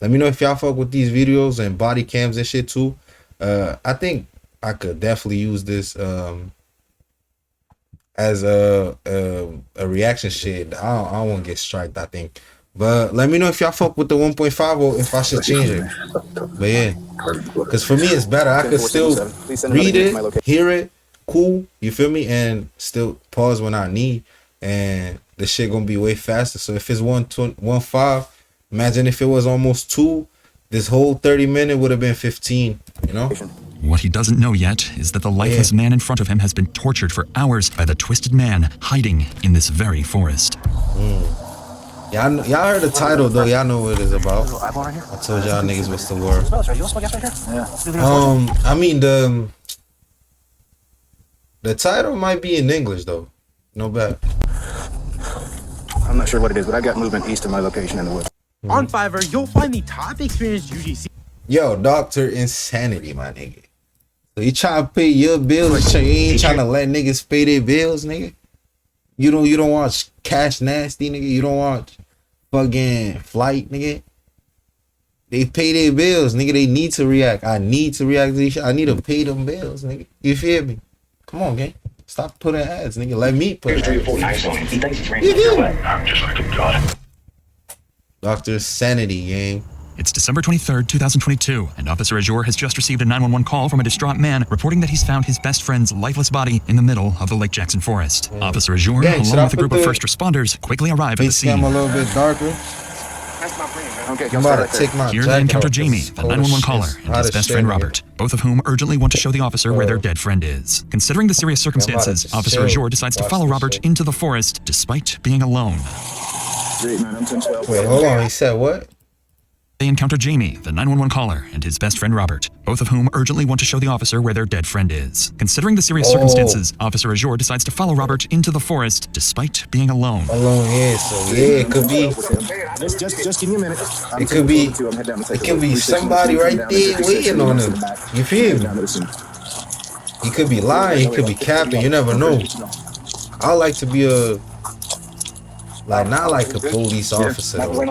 Let me know if y'all fuck with these videos and body cams and shit too. I think I could definitely use this as a reaction shit. I don't want to get striked, I think. But let me know if y'all fuck with the 1.5 or if I should change it. But yeah, because for me it's better. I could still read it, hear it, cool, you feel me, and still pause when I need, and the shit gonna be way faster. So if it's 1.5, imagine if it was almost 2, this whole 30-minute would have been 15, you know? What he doesn't know yet is that the lifeless man in front of him has been tortured for hours by the twisted man hiding in this very forest. Y'all heard the title though. Y'all know what it is about. I told y'all niggas what's the word. I mean the title might be in English though. No bad. I'm not sure what it is, but I got movement east of my location in the woods. On Fiverr, you'll find the top experienced UGC. Yo, Dr. Insanity, my nigga. So you trying to pay your bills? You ain't trying to let niggas pay their bills, nigga. You don't watch Cash Nasty, nigga. You don't watch fucking Flight, nigga. They pay their bills, nigga. They need to react. I need to react to these shit. I need to pay them bills, nigga. You feel me? Come on, gang. Stop putting ads, nigga. Let me put ads. I'm just like a god. Dr. Sanity, gang. It's December 23rd, 2022, and Officer Azure has just received a 911 call from a distraught man reporting that he's found his best friend's lifeless body in the middle of the Lake Jackson forest. Officer Azure, along with a group of first responders, quickly arrive at the scene. A little bit darker. Okay, I'm about to take my Here they encounter Jamie, the 911 caller, and his best friend Robert, both of whom urgently want to show the officer where their dead friend is. Considering the serious circumstances, Officer Azure decides to follow Robert into the forest despite being alone. Wait, hold on. He said what? They encounter Jamie, the 911 caller, and his best friend Robert, both of whom urgently want to show the officer where their dead friend is. Considering the serious circumstances, Officer Azure decides to follow Robert into the forest despite being alone. Yeah, so yeah, it could be. Just give me a minute. It could be somebody right there waiting on him. You feel me? He could be lying. He could be capping. You never know. I like to be not like a police officer though. Like,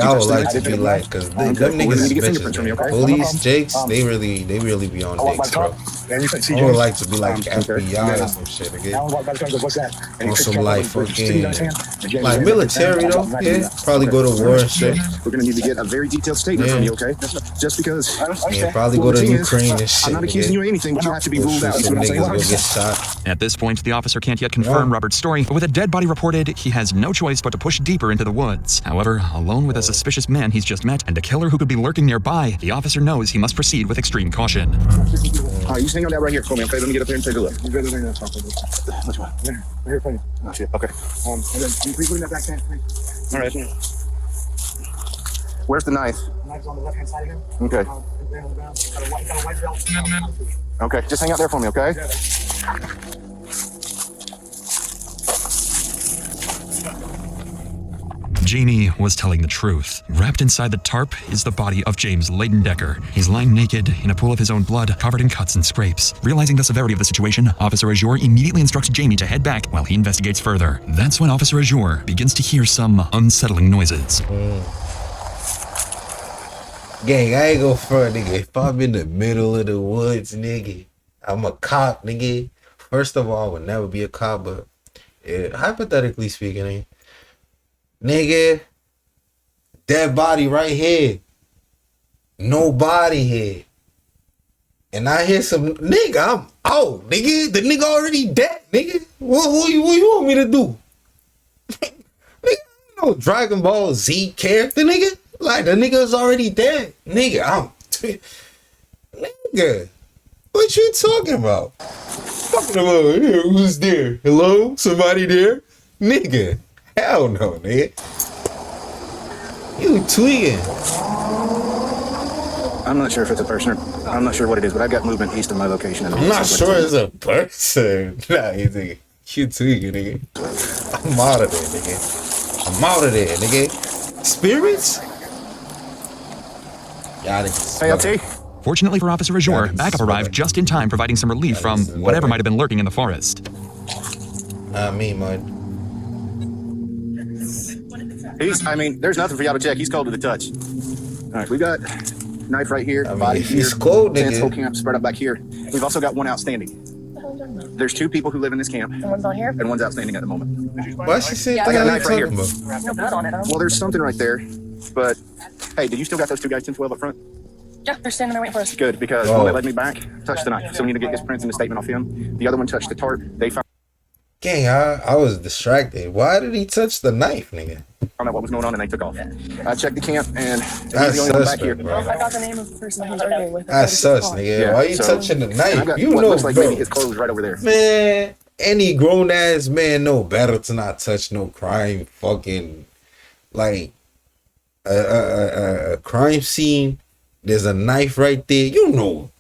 I would like to be like, cause them niggas is bitches, man. Police, Jakes, they really be on dicks, bro. I would like to be like FBI or some shit again. Or some like fucking, like military though, yeah. Probably go to war and shit. We're gonna need to get a very detailed statement from you, okay? Just because. Yeah, probably go to Ukraine and shit. I'm not accusing you of anything, but you have to be ruled out. Some niggas go get shot. At this point, the officer can't yet confirm Robert's story, but with a dead body reported, he has no choice but to push deeper into the woods. However, alone with a suspicious man he's just met and a killer who could be lurking nearby, the officer knows he must proceed with extreme caution. You hang on that right here for me, okay? Let me get up here and take a look. Which one? There. Right here for you. Oh, shit. Okay. And then, can you please put in that back stand, please? All right. Where's the knife? The knife's on the left-hand side again. Okay. Got a white belt. Okay, just hang out there for me, okay? Jamie was telling the truth. Wrapped inside the tarp is the body of James Leidendecker. He's lying naked in a pool of his own blood, covered in cuts and scrapes. Realizing the severity of the situation, Officer Azure immediately instructs Jamie to head back while he investigates further. That's when Officer Azure begins to hear some unsettling noises. Gang, I ain't go front, nigga. If I'm in the middle of the woods, nigga, I'm a cop, nigga. First of all, I would never be a cop, but hypothetically speaking, nigga, dead body right here. No body here. And I hear some nigga, I'm out, nigga. The nigga already dead, nigga. What you want me to do? Nigga, no Dragon Ball Z character, nigga. Like, the nigga's already dead. Nigga, nigga, what you talking about? Talking about, who's there? Hello? Somebody there? Nigga, hell no, nigga. You tweaking. I'm not sure if it's a person or I'm not sure what it is, but I got movement east of my location. I'm not sure it's a person. Nah, you tweaking, nigga. I'm out of there, nigga. I'm out of there, nigga. Spirits? Hey, LT. Fortunately for Officer Azure, backup arrived just in time, providing some relief from whatever might have been lurking in the forest. Me, man. There's nothing for y'all to check. He's cold to the touch. right, we got knife right here, mean, body if here, he's cold, tents, nigga. whole camp spread up back here. We've also got one outstanding. There's 2 people who live in this camp. And one's on here? And one's outstanding at the moment. Why she said Yeah, that? I got a What knife you right talking here. about? No blood on it, though. Well, there's something right there, but hey, did you still got those 2 guys 10-12 up front? Yeah, they're standing there waiting for us. Good, because one that led me back touched the knife, so we need to get his prints and the statement off him. The other one touched the tarp. They found Gang, I was distracted. Why did he touch the knife, nigga? out what was going on and they took off. I checked the camp and he's That's the only one back here. suspect, bro. I got the name of the person who's arguing with. That's sus, nigga. Yeah, Why you so- touching the And I knife? got You what know, looks like bro. maybe his clothes right over there. Man, any grown ass man know better to not touch no crime fucking like a crime scene. There's a knife right there. You know.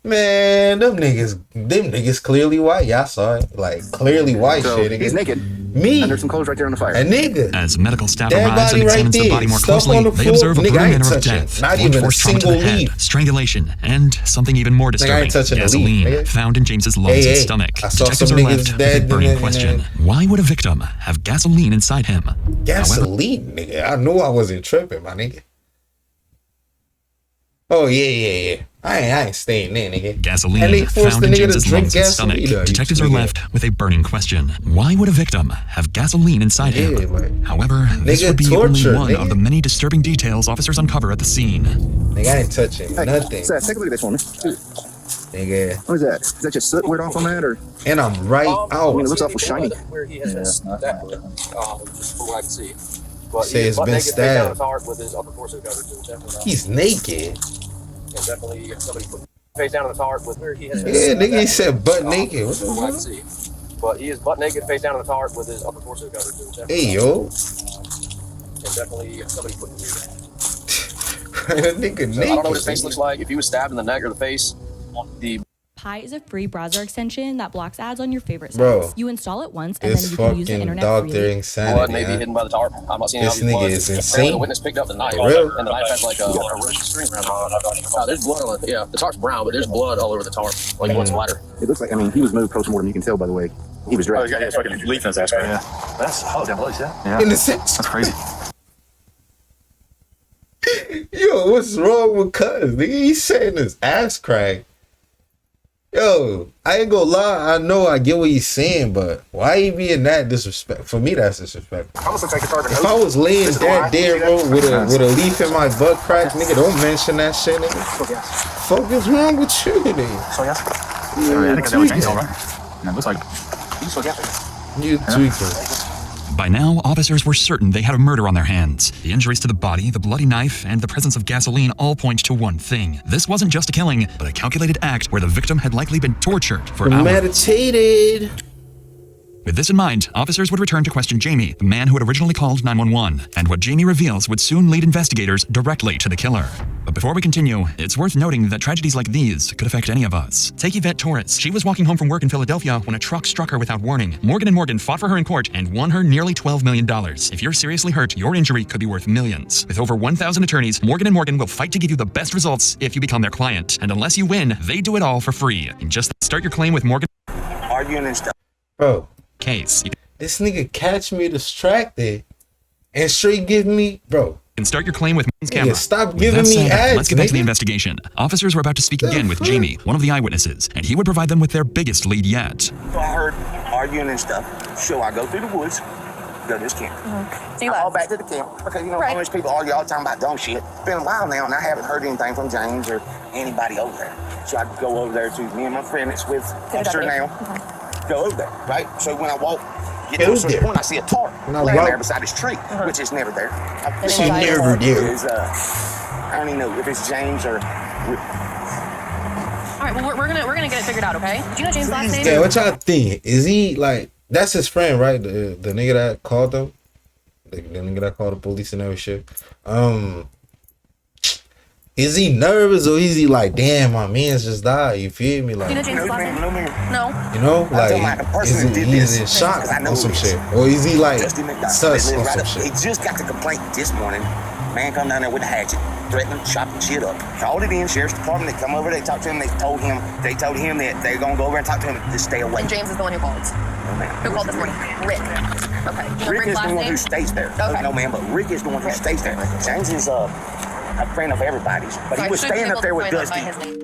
Man, them niggas clearly white. Y'all saw it. Like clearly white So shit. Nigga. he's naked. Me. And there's some clothes right there on the fire. A nigga. As medical staff Dead arrives and body right examines the there. body more Stuff closely, on the they floor. observe a Nigga, brutal I ain't manner of touching death, not blunt even a force trauma to the single head, leaf. strangulation, and something even more disturbing, ain't touching a leaf, gasoline nigga. found in James's lungs and Hey, stomach. I saw Detectives some are niggas left with dead a burning and- question. Why would a victim have gasoline inside him? However, Gasoline, nigga. I knew I wasn't tripping, my nigga. Oh yeah. I ain't staying there, nigga. gasoline And they forced found the in nigga to James's drink lungs and stomach. gasoline. You Detectives are tweaking. left with a burning question. Why would a victim have gasoline inside Yeah, him? like, However, this nigga, would be torture, only one nigga. of the many disturbing details officers uncover at the scene. Nigga, I ain't touching Hey, nothing, Seth, take a look at this for me. nigga. What is that? Is that just soot weird off on that, or? And I'm right I mean, it out. looks awful shiny. Where he has been stabbed, just from what I can see. But Say he it's is butt been naked, face down stabbed. his heart with his upper torso covered, so definitely not. He's naked. And definitely somebody put face down on his heart with where he has been Yeah, stabbed, nigga, he said butt naked. What from what I the can fuck? see. But he is butt naked, face down on his heart with his upper torso covered, so definitely Hey, not. yo. And definitely somebody put him That nigga So I don't know what his face naked. looks like. If he was stabbed in the neck or the face, the Pi is a free browser extension that blocks ads on your favorite sites. Bro, You install it once and This then you can use the fucking internet doctor freely. blood insanity, may be huh? hidden by the tarp. I'm not seeing This any nigga blood. is Apparently insane. the witness picked up the knife, For real? and the knife has like a red string around it. There's blood on it. Yeah, the tarp's brown, but there's blood all over the tarp, like blood splatter. It looks like, I mean, he was moved post-mortem. You can tell by the way he was Oh, dressed. he's got his fucking leaf in his ass. Yeah. That's oh, damn, what is that? Yeah. In the sense. That's crazy. Yo, what's wrong with Cuz? Nigga, he's saying his ass crack. Yo, I ain't gonna lie. I know I get what he's saying, but why he being that disrespect? For me, that's disrespectful. Almost looks like a target. If I was laying dead there, bro, with a leaf in my butt crack, nigga, don't mention that shit, nigga. Fuck is wrong with you, nigga? So yes. You I think that was chainsaw, right? Yeah, it looks like. You tweaking. By now, officers were certain they had a murder on their hands. The injuries to the body, the bloody knife, and the presence of gasoline all point to one thing. This wasn't just a killing, but a calculated act where the victim had likely been tortured for hours. Premeditated. With this in mind, officers would return to question Jamie, the man who had originally called 911, and what Jamie reveals would soon lead investigators directly to the killer. But before we continue, it's worth noting that tragedies like these could affect any of us. Take Yvette Torres. She was walking home from work in Philadelphia when a truck struck her without warning. Morgan & Morgan fought for her in court and won her nearly $12 million. If you're seriously hurt, your injury could be worth millions. With over 1,000 attorneys, Morgan & Morgan will fight to give you the best results if you become their client. And unless you win, they do it all for free. And just start your claim with Morgan Arguing and stuff. Bro, case. this nigga catch me distracted and straight give me, bro. And start your claim with Morgan's camera. stop With giving that me said, ads, let's get back to the nigga. investigation. Officers were about to speak The again with fuck? Jamie, one of the eyewitnesses, and he would provide them with their biggest lead yet. So I heard arguing and stuff. So I go through the woods, go to this camp. So you I go left. back to the camp because you know Right. all these people argue all the time about dumb shit. It's been a while now, and I haven't heard anything from James or anybody over there. So I go over there to me and my friend that's with Officer now. Go over there, right? So when I walk, get to Go a certain there. point, I see a tarp When I laying walk- there beside this tree, which is never there. I She never did. Is, I don't even know if it's James or. All right, well, we're gonna get it figured out, okay? Do you know James' last name? Yeah, what y'all think? Is he like, that's his friend, right? The nigga that called them? The nigga that called the police and every shit. Is he nervous or is he like, damn, my man's just died? You feel me? Do you know Like, James' last name? No. you know, I feel like, like a person is who he, did he's this, in shock because I know or some this. shit? Or is he like Justin McDonald. sus They or live some right up. shit? He just got the complaint this morning. Man come down there with a hatchet, threatening, chopping shit up. Called it in, sheriff's department. They come over, they talked to him. They told him that they're gonna go over and talk to him. Just stay away. And James is the one who called. No, ma'am. Who called this morning? Rick. Okay. Do you know Rick Rick's is the last one name? who stays there. Okay. No, ma'am, but Rick is the one who stays there. James is a friend of everybody's, but he was staying up there with Dusty.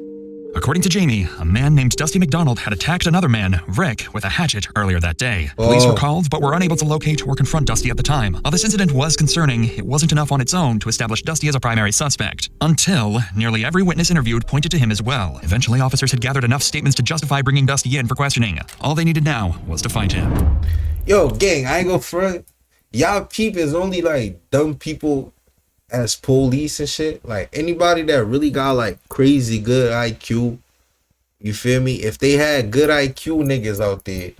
According to Jamie, a man named Dusty McDonald had attacked another man, Rick, with a hatchet earlier that day. Police were called but were unable to locate or confront Dusty at the time. While this incident was concerning, it wasn't enough on its own to establish Dusty as a primary suspect. Until nearly every witness interviewed pointed to him as well. Eventually, officers had gathered enough statements to justify bringing Dusty in for questioning. All they needed now was to find him. Yo, gang, I ain't go front. Y'all peep is only like dumb people as police and shit. Like anybody that really got like crazy good IQ, you feel me? If they had good IQ niggas out there,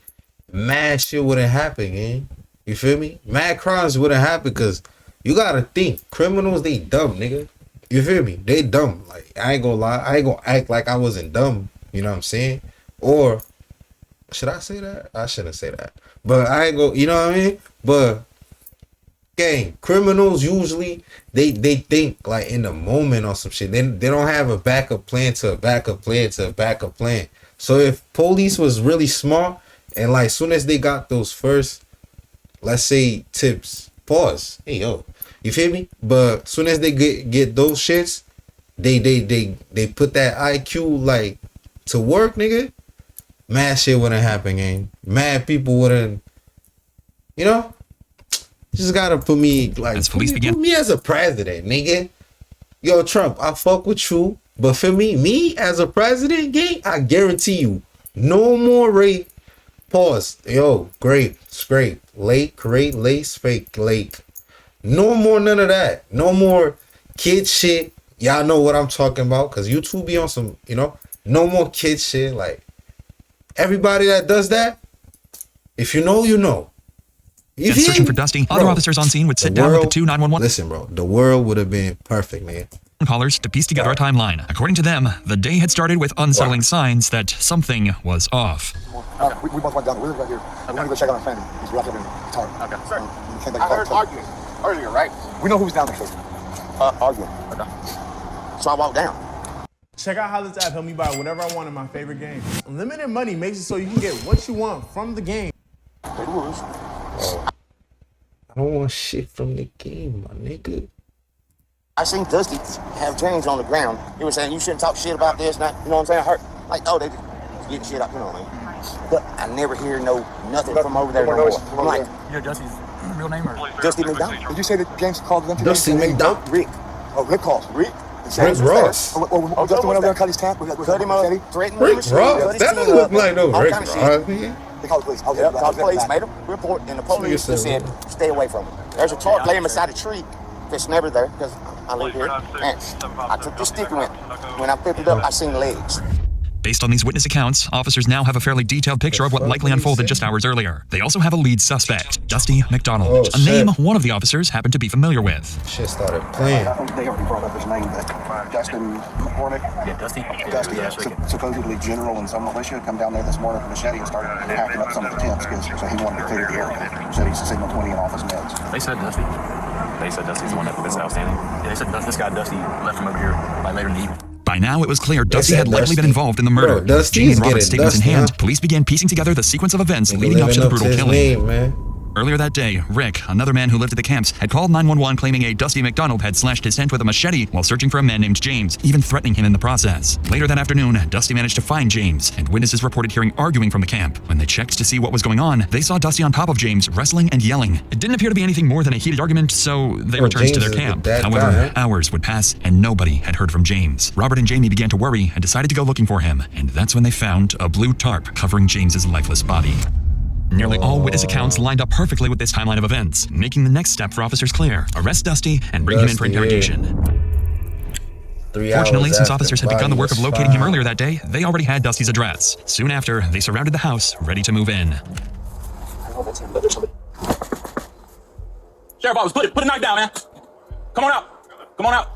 mad shit wouldn't happen, man. You feel me? Mad crimes wouldn't happen because you gotta think, criminals, they dumb, nigga. You feel me? They dumb. Like, I ain't gonna lie. I ain't gonna act like I wasn't dumb. You know what I'm saying? Or, should I say that? I shouldn't say that. But I ain't gonna, you know what I mean? But, gang, criminals usually, they think like in the moment or some shit. They don't have a backup plan to a backup plan to a backup plan. So if police was really smart and like soon as they got those first, let's say, tips, pause. Hey yo, you feel me? But soon as they get those shits, they put that IQ like to work, nigga. Mad shit wouldn't happen, gang. Mad people wouldn't, you know. Just gotta put me like as police began. Put me as a president, nigga. Yo, Trump, I fuck with you, but for me as a president, gang, I guarantee you, no more rape. Pause. Yo, grape, scrape, lake, rate, lace, fake, lake. No more none of that. No more kid shit. Y'all know what I'm talking about, cause you two be on some, you know. No more kid shit. Like everybody that does that, if you know, you know. And searching for Dusty, other officers on scene would sit down with the two 911. Listen, bro, the world would have been perfect, man. Callers to piece together a timeline. According to them, the day had started with unsettling signs that something was off. We both went down. We live right here. We're going to go check on our family. He's right there in the tar. Okay. Sir, I heard arguing earlier, right? We know who was down there, sir. Arguing. Okay. So I walked down. Check out how this app helped me buy whatever I want in my favorite game. Unlimited money makes it so you can get what you want from the game. Play the rules. I don't want shit from the game, my nigga. I seen Dusty have James on the ground. He was saying, you shouldn't talk shit about this, not, you know what I'm saying? I heard, like, oh, they just getting shit up, you know what I mean? But I never hear nothing from over there no more. I'm like, You know Dusty's real name or? Dusty McDonald. Did you say that James called them? Dusty McDonald. Rick. Oh, Rick called. Rick. Rick Ross. Dusty went over there and cut his tap. Cut him up, threatened Rick him. Ross. That doesn't look like no Rick Ross, man. They called the police. Yep, called the police, made a report, and the police just said, stay away from him. There's a tarp laying beside a tree that's never there, because I live here. And I took the stick and went. When I picked it up, I seen legs. Based on these witness accounts, officers now have a fairly detailed picture of what likely unfolded just hours earlier. They also have a lead suspect, Dusty McDonald, a name one of the officers happened to be familiar with. Shit started playing. I think they already brought up his name, but Dustin McCormick. Yeah, Dusty. Dusty, supposedly general in some militia, come down there this morning with a machete and started hacking up some of the tents because so he wanted to clear the area. Said he's a signal 20 and off his meds. They said Dusty. They said Dusty's the one that's outstanding. Yeah, they said this guy Dusty left him over here like later in the evening. By now, it was clear Dusty had likely been involved in the murder. Bro, Jamie and Robert's statements in hand, Dusty, police began piecing together the sequence of events leading up to the brutal killing. Man. Earlier that day, Rick, another man who lived at the camps, had called 911 claiming a Dusty McDonald had slashed his tent with a machete while searching for a man named James, even threatening him in the process. Later that afternoon, Dusty managed to find James, and witnesses reported hearing arguing from the camp. When they checked to see what was going on, they saw Dusty on top of James, wrestling and yelling. It didn't appear to be anything more than a heated argument, so they returned James to their camp. However, hours would pass, and nobody had heard from James. Robert and Jamie began to worry and decided to go looking for him, and that's when they found a blue tarp covering James's lifeless body. Nearly all witness accounts lined up perfectly with this timeline of events, making the next step for officers clear: arrest Dusty and bring him in for interrogation. Fortunately, since officers had begun the work of locating him earlier that day, they already had Dusty's address. Soon after, they surrounded the house, ready to move in. Sheriff Office, put a knife down, man. Come on out. Come on out.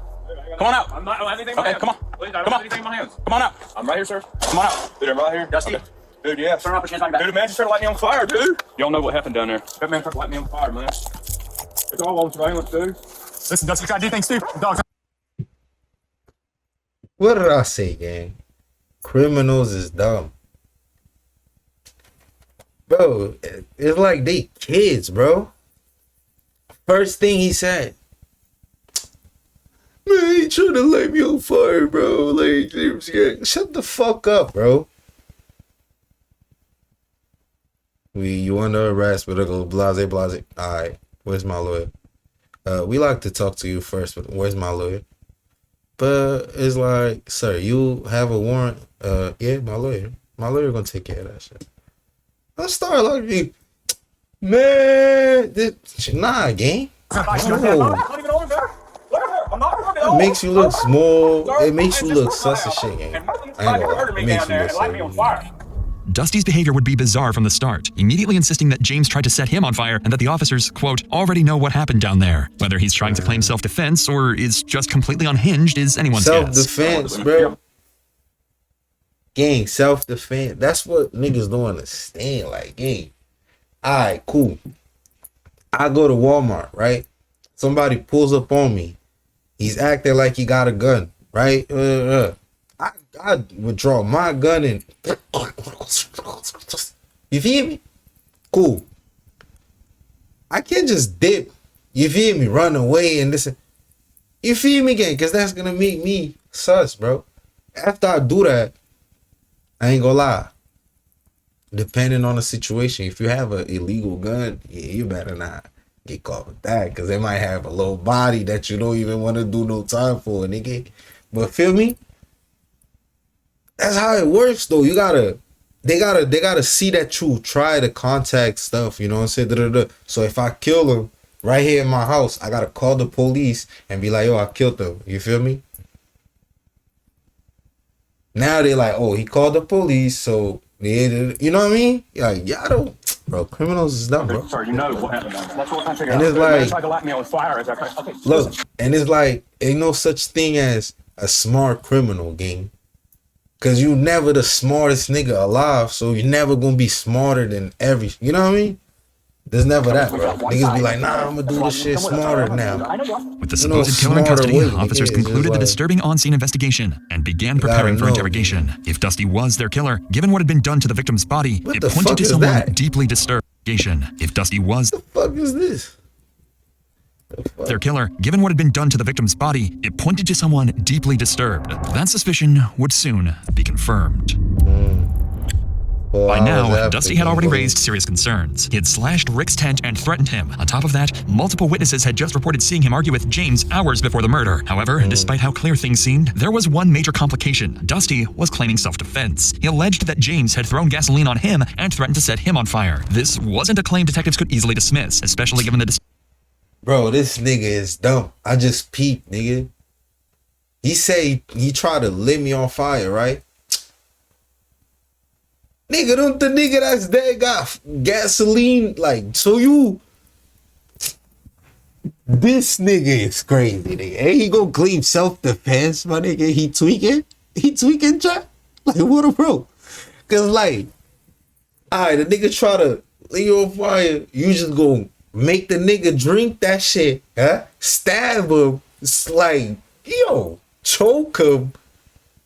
Come on out. I'm not anything in my hands. Come on. Please, I don't have anything in my hands. Come on out. I'm right here, sir. Come on out. Dude, I'm right here. Dusty. Okay. Dude, yeah. Turn off your hands. Dude, man just tried to light me on fire, dude. Y'all know what happened down there. That man tried to light me on fire, man. It's all on surveillance, dude. Listen, Dusty, try to do things stupid. Dogs. What did I say, gang? Criminals is dumb. Bro, it's like they kids, bro. First thing he said, man, he trying to light me on fire, bro. Like, shut the fuck up, bro. You under arrest, but go blase. Alright, where's my lawyer? We like to talk to you first, but where's my lawyer? But it's like, sir, you have a warrant? Yeah, my lawyer. My lawyer gonna take care of that shit. I start like, man, nah, gang. No. It makes you look small. It makes you look sus as shit, gang. I ain't gonna lie. It makes you look so. Dusty's behavior would be bizarre from the start, immediately insisting that James tried to set him on fire and that the officers, quote, already know what happened down there. Whether he's trying to claim self-defense or is just completely unhinged is anyone's guess. Self-defense, bro. Gang, self-defense. That's what niggas don't understand. Like, gang. Alright, cool. I go to Walmart, right? Somebody pulls up on me. He's acting like he got a gun, right? I withdraw my gun and you feel me? Cool. I can't just dip. You feel me? Run away and listen. You feel me, gang? Because that's gonna make me sus, bro. After I do that, I ain't gonna lie. Depending on the situation, if you have an illegal gun, yeah, you better not get caught with that, because they might have a little body that you don't even want to do no time for, nigga. But feel me? That's how it works, though. They gotta see that you try to contact stuff, you know what I'm saying? So if I kill them right here in my house, I gotta call the police and be like, yo, I killed them. You feel me? Now they like, oh, he called the police, so they, you know what I mean? Like, y'all don't, bro. Criminals is dumb, bro. Sorry, you know what happened. That's what I'm figuring and out. it's like, tried to light me on fire. Okay, look, and it's like, ain't no such thing as a smart criminal, gang. Cause you never the smartest nigga alive, so you're never gonna be smarter than every. You know what I mean? There's never that, bro. Niggas be like, nah, I'm gonna do this shit smarter now. With the supposed killer in custody, officers concluded the disturbing on-scene investigation and began preparing for interrogation. If Dusty was their killer, given what had been done to the victim's body, it pointed to someone deeply disturbed. If Dusty was the fuck is this? Their killer, given what had been done to the victim's body, it pointed to someone deeply disturbed. That suspicion would soon be confirmed. By now, Dusty had already raised serious concerns. He had slashed Rick's tent and threatened him. On top of that, multiple witnesses had just reported seeing him argue with James hours before the murder. However, despite how clear things seemed, there was one major complication. Dusty was claiming self-defense. He alleged that James had thrown gasoline on him and threatened to set him on fire. This wasn't a claim detectives could easily dismiss, especially given the Bro, this nigga is dumb. I just peeped, nigga. He say he tried to lit me on fire, right? Nigga, don't the nigga that's dead got gasoline? Like, so you... This nigga is crazy, nigga. Ain't he gonna claim self-defense, my nigga? He tweaking? He tweaking, chat? Like, what a bro? Cause like, alright, the nigga try to lit you on fire, you just go make the nigga drink that shit, huh? Stab him. It's like, yo, choke him,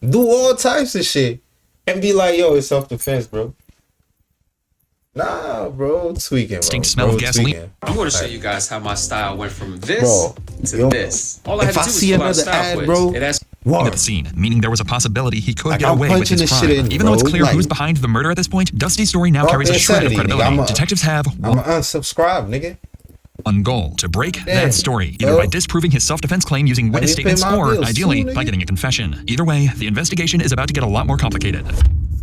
do all types of shit, and be like, yo, it's self-defense, bro. Nah, bro, tweaking, bro. Smell of gasoline. Tweaking. I'm going to show you guys how my style went from this to yo, this. All I had if to I do was see pull out another style ad, quiz. bro, It has at the scene, meaning there was a possibility he could like, get away with his crime. in, Even though it's clear like, who's behind the murder at this point, Dusty's story now carries a shred of credibility. Detectives have I'm unsubscribe, nigga. One goal, to break that story, either by disproving his self-defense claim using witness statements or, ideally, by getting a confession. Either way, the investigation is about to get a lot more complicated.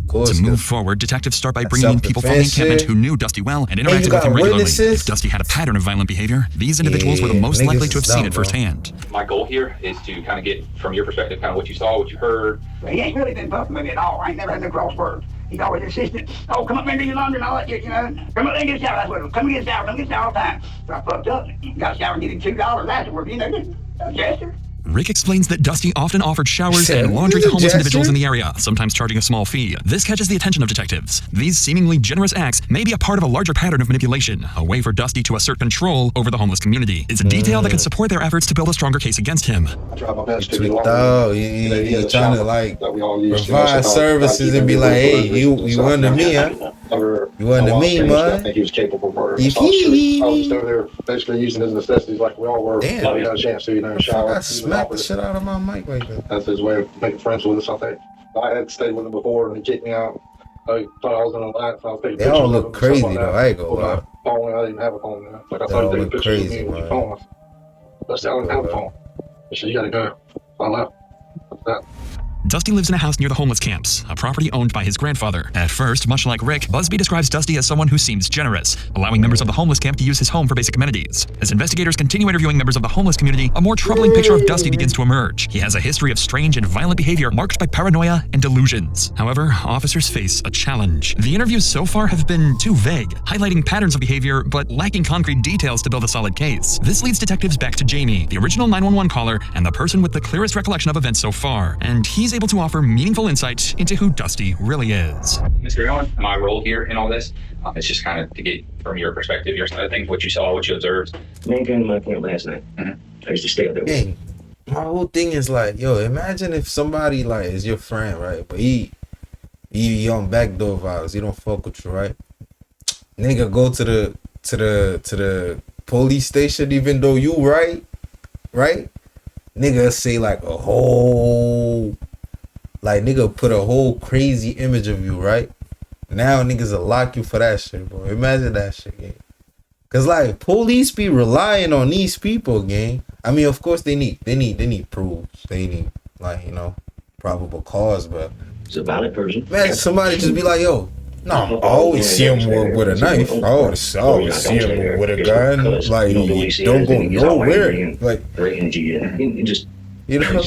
To move forward, detectives start by bringing in people from the encampment who knew Dusty well and interacted with him regularly. If Dusty had a pattern of violent behavior, these individuals were the most likely to have seen it firsthand. My goal here is to kind of get, from your perspective, kind of what you saw, what you heard. He ain't really been buffing with me at all. I ain't never had no crosswords. He's always insistent. Oh, come up here and do your laundry and all that, you know. Come up there and get a shower. That's what it was. Come and get a shower. Come get a shower all the time. So I fucked up. Got a shower and get him $2 afterwards, you know. Gesture. Rick explains that Dusty often offered showers and laundry to homeless individuals in the area, sometimes charging a small fee. This catches the attention of detectives. These seemingly generous acts may be a part of a larger pattern of manipulation, a way for Dusty to assert control over the homeless community. It's a detail that could support their efforts to build a stronger case against him. I try my best to he's trying to like provide services and be like, hey, you under me, huh? You want to meet, I man? think he was capable of murder. You I was key. just over there basically using his necessities like we all were. Damn. We had a chance to, I shower. smacked the shit out of my mic like that. That's his way of making friends with us, I think. I had stayed with him before and he kicked me out. I thought I was in a line, so I was taking They all look crazy though. I ain't gonna lie. Phone, I didn't have a phone now. Like I They thought all you look taking pictures crazy, with me with your man. phone. That's I didn't have a phone. He said, you gotta go. So I left. That's that. Dusty lives in a house near the homeless camps, a property owned by his grandfather. At first, much like Rick, Busby describes Dusty as someone who seems generous, allowing members of the homeless camp to use his home for basic amenities. As investigators continue interviewing members of the homeless community, a more troubling picture of Dusty begins to emerge. He has a history of strange and violent behavior marked by paranoia and delusions. However, officers face a challenge. The interviews so far have been too vague, highlighting patterns of behavior but lacking concrete details to build a solid case. This leads detectives back to Jamie, the original 911 caller and the person with the clearest recollection of events so far, and he's able to offer meaningful insight into who Dusty really is. Mr. Owen, my role here in all this, it's just kind of to get from your perspective, your side of things, what you saw, what you observed. Man came to my camp last night. I used to stay up there. Dang. My whole thing is like, yo, imagine if somebody like is your friend, right? But he on backdoor vibes. He don't fuck with you, right? Nigga go to the police station even though you right? Nigga say like a whole, like nigga put a whole crazy image of you, right? Now niggas will lock you for that shit, bro. Imagine that shit, gang. Cause like police be relying on these people, gang. I mean, of course they need proofs. They need like, you know, probable cause, but it's a violent person. Man, somebody just be like, yo, no, I always see him with a knife. I always see him with a gun. Like, don't go nowhere. Like, you know,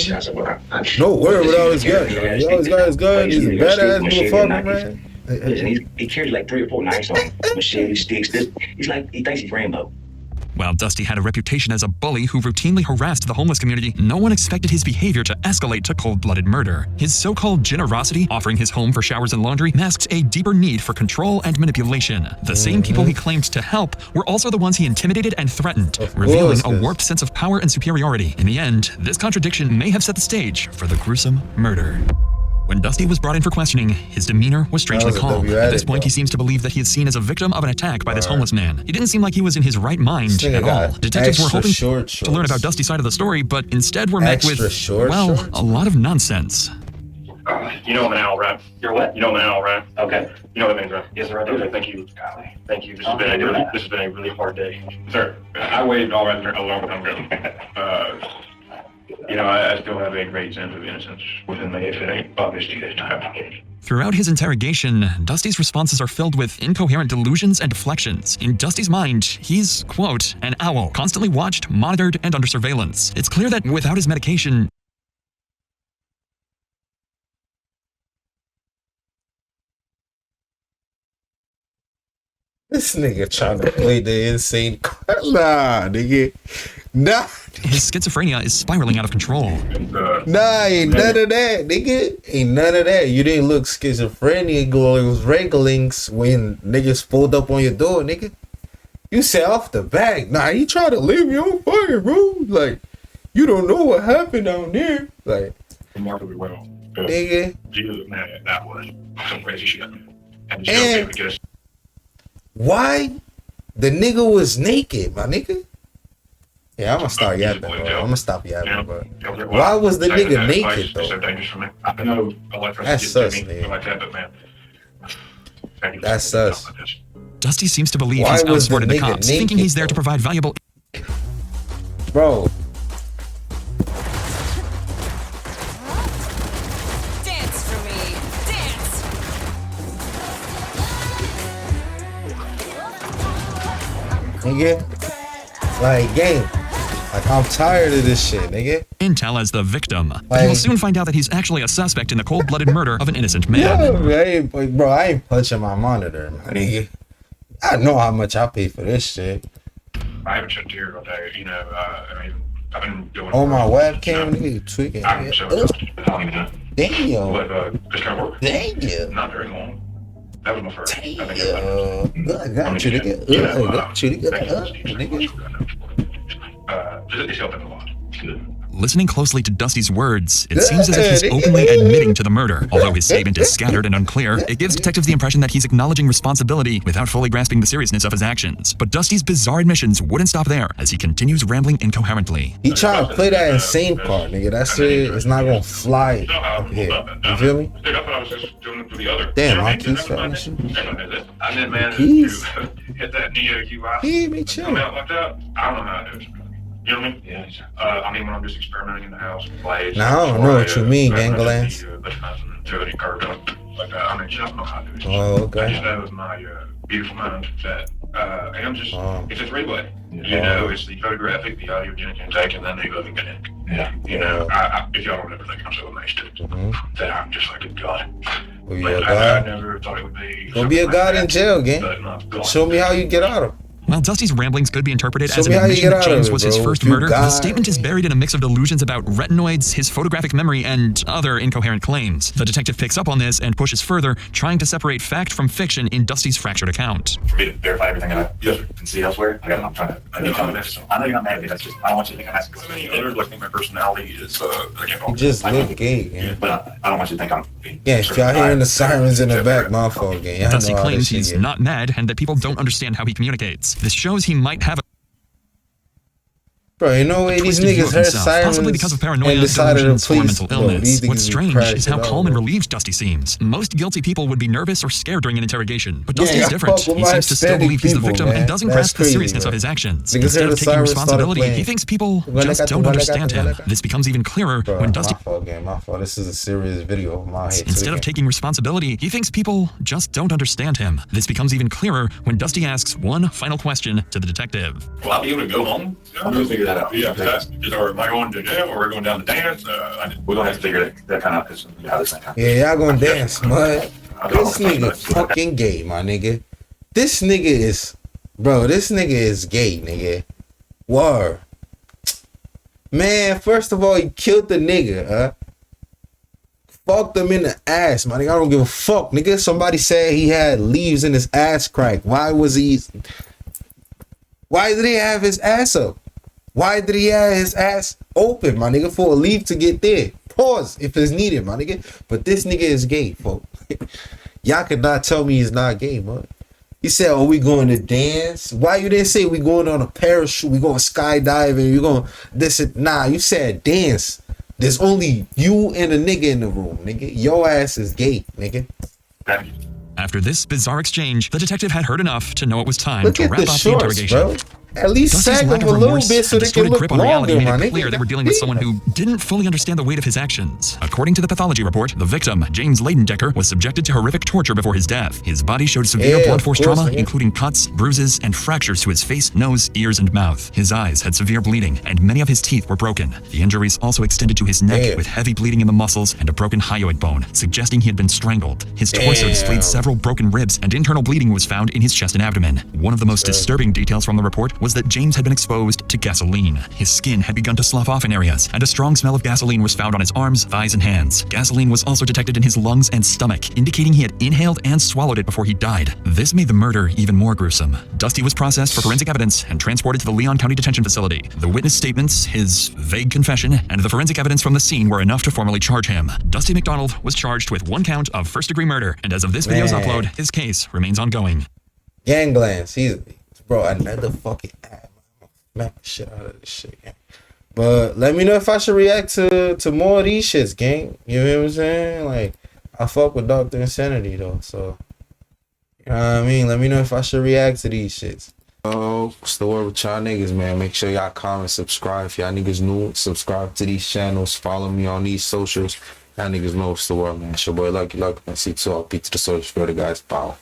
nowhere without his gun. He always got his gun. He's a badass motherfucker, man. Listen, he carries like 3 or 4 knives on him, machete sticks. He's like, he thinks he's Rambo. While Dusty had a reputation as a bully who routinely harassed the homeless community, no one expected his behavior to escalate to cold-blooded murder. His so-called generosity, offering his home for showers and laundry, masks a deeper need for control and manipulation. The same people he claimed to help were also the ones he intimidated and threatened, revealing a warped sense of power and superiority. In the end, this contradiction may have set the stage for the gruesome murder. When Dusty was brought in for questioning, his demeanor was strangely calm. At this point, he seems to believe that he is seen as a victim of an attack by this homeless man. He didn't seem like he was in his right mind at all. Detectives were hoping to learn about Dusty's side of the story, but instead were met with, well, a lot of nonsense. You know I'm an owl, right? You're what? You know I'm an owl, right? Okay. You know what that means, right? Yes, sir, I do. Okay, thank you. Thank you. This has been a really hard day. Sir, I waited all right there a long time ago. You know, I still have a great sense of innocence within me if it ain't obvious to you this time. Throughout his interrogation, Dusty's responses are filled with incoherent delusions and deflections. In Dusty's mind, he's, quote, an owl, constantly watched, monitored, and under surveillance. It's clear that without his medication, this nigga trying to play the insane card. Nah, nigga. Nah. His schizophrenia is spiraling out of control. Nah, ain't none of that, nigga. Ain't none of that. You didn't look schizophrenic or it was wranglings when niggas pulled up on your door, nigga. You said off the back. Nah, he tried to leave you on fire, bro. Like, you don't know what happened down there. Like, Remarkably well. Nigga. Jesus, man, that was some crazy shit. And why the nigga was naked, my nigga? Yeah, I'm gonna start yapping, bro. I'm gonna stop yapping, bro. Why was the nigga naked, though? I know a lot of that's sus, nigga. Like that, but man, that's sus. Dusty seems to believe he's outsmarted the cops, thinking he's there to provide valuable... Bro. Dance for me. Dance. Nigga. Like, gang. Like, I'm tired of this shit, nigga. Intel as the victim. But he'll soon find out that he's actually a suspect in the cold-blooded murder of an innocent man. Bro, I ain't punching my monitor, my nigga. I know how much I pay for this shit. I haven't checked here all day, you know, I mean, I've been doing... On my webcam, nigga, tweaking. I'm so exhausted. I don't even know. Damn. But this kind of work. Damn. Not very long. That was my first. Damn. I got you, nigga. I got you, nigga. It's helping a lot. Good. Listening closely to Dusty's words, it seems as if he's openly admitting to the murder. Although his statement is scattered and unclear, it gives detectives the impression that he's acknowledging responsibility without fully grasping the seriousness of his actions. But Dusty's bizarre admissions wouldn't stop there, as he continues rambling incoherently. He trying to play that insane part, nigga. That shit is not gonna fly up here. You feel me? Damn, my keys fell and shit. I didn't manage Keys? to hit that NEO He me chill. I don't know how to do it. You know what I mean? Yeah. I mean, when I'm just experimenting in the house with blades. Now, I don't know what you mean, Ganglands. Like, I mean, I don't know how to do it. Oh, okay. I just know with my beautiful mind that I'm just, it's a three-way. You know, it's the photographic, the audiogenic intake, and then the livogenic. Yeah. You know, if y'all don't ever think I'm so amazed that I'm just like a god. Well, But I never thought it would be. Go be a god in jail, gang. Show me how you get out of it. While Dusty's ramblings could be interpreted Show as an me how you admission get that out of James it, was his bro. first You murder, the got statement is buried in a mix of delusions about retinoids, his photographic memory, and other incoherent claims. The detective picks up on this and pushes further, trying to separate fact from fiction in Dusty's fractured account. For me to verify everything I can see elsewhere, I'm trying to. I know you're not mad at me. That's just, I don't want you to think I'm asking. Others like think my personality is again. You just look gay, gang. But I don't want you to think I'm. Yeah, if y'all hearing the sirens in the back, my fault, gang. Y'all Dusty know how this claims shit he's get. not mad and that people don't understand how he communicates. This shows he might have a Bro, you know what? These twisted view niggas of heard himself, sirens possibly because of paranoia, and decided delusions, to or police. mental Bro, illness. these niggas What's be strange crashing is how out, calm and bro. relieved Dusty seems. Most guilty people would be nervous or scared during an interrogation, but Dusty Yeah, is I different. fuck with He my seems to still Hispanic believe he's the people, victim man. and doesn't That's grasp the crazy, seriousness bro. of his actions. Niggas Instead heard of the taking sirens started responsibility, playing. he thinks people Well, just I got don't the- understand him. This becomes even clearer Bro, when my Dusty fault, gang. My fault. This is a serious video of my head. Instead of taking responsibility, he thinks people just don't understand him. This becomes even clearer when Dusty asks one final question to the detective. Will I be able to go home? I'm gonna figure that out. Yeah, or am I going to jail, or we're going down to dance? We're gonna have to figure that kind of out. How this thing happens. Yeah, y'all gonna dance, mud. This nigga fucking gay, my nigga. This nigga is, bro, this nigga is gay, nigga. Word. Man, first of all, he killed the nigga, huh? Fucked him in the ass, my nigga. I don't give a fuck, nigga. Somebody said he had leaves in his ass crack. Why did he have his ass up? Why did he have his ass open, my nigga, for a leaf to get there? Pause if it's needed, my nigga. But this nigga is gay, folks. Y'all could not tell me he's not gay, man. He said, "Oh, we going to dance." Why you didn't say we going on a parachute? We going skydiving? You going this? Nah, you said dance. There's only you and a nigga in the room, nigga. Your ass is gay, nigga. After this bizarre exchange, the detective had heard enough to know it was time Look to at wrap the up the shorts, interrogation. bro. At least Dusty's sag lack them of a little remorse bit so and they can distorted look grip on reality longer, my made it nigga. clear they were dealing with someone who didn't fully understand the weight of his actions. According to the pathology report, the victim, James Decker, was subjected to horrific torture before his death. His body showed severe blunt force trauma, including cuts, bruises, and fractures to his face, nose, ears, and mouth. His eyes had severe bleeding, and many of his teeth were broken. The injuries also extended to his neck, with heavy bleeding in the muscles and a broken hyoid bone, suggesting he had been strangled. His torso displayed several broken ribs, and internal bleeding was found in his chest and abdomen. One of the most disturbing details from the report was that James had been exposed to gasoline. His skin had begun to slough off in areas, and a strong smell of gasoline was found on his arms, thighs, and hands. Gasoline was also detected in his lungs and stomach, indicating he had inhaled and swallowed it before he died. This made the murder even more gruesome. Dusty was processed for forensic evidence and transported to the Leon County Detention Facility. The witness statements, his vague confession, and the forensic evidence from the scene were enough to formally charge him. Dusty McDonald was charged with 1 count of first-degree murder, and as of this video's upload, his case remains ongoing. Ganglands. Bro, another fucking ad. Smack the shit out of this shit, gang. But let me know if I should react to more of these shits, gang. You know what I'm saying? Like, I fuck with Dr. Insanity, though. So, you know what I mean? Let me know if I should react to these shits. Oh, what's the word with y'all niggas, man? Make sure y'all comment, subscribe. If y'all niggas new, subscribe to these channels. Follow me on these socials. Y'all niggas know what's the word, man. It's your boy Lucky, man. See you all. Beat to the social. For the guys. Pow.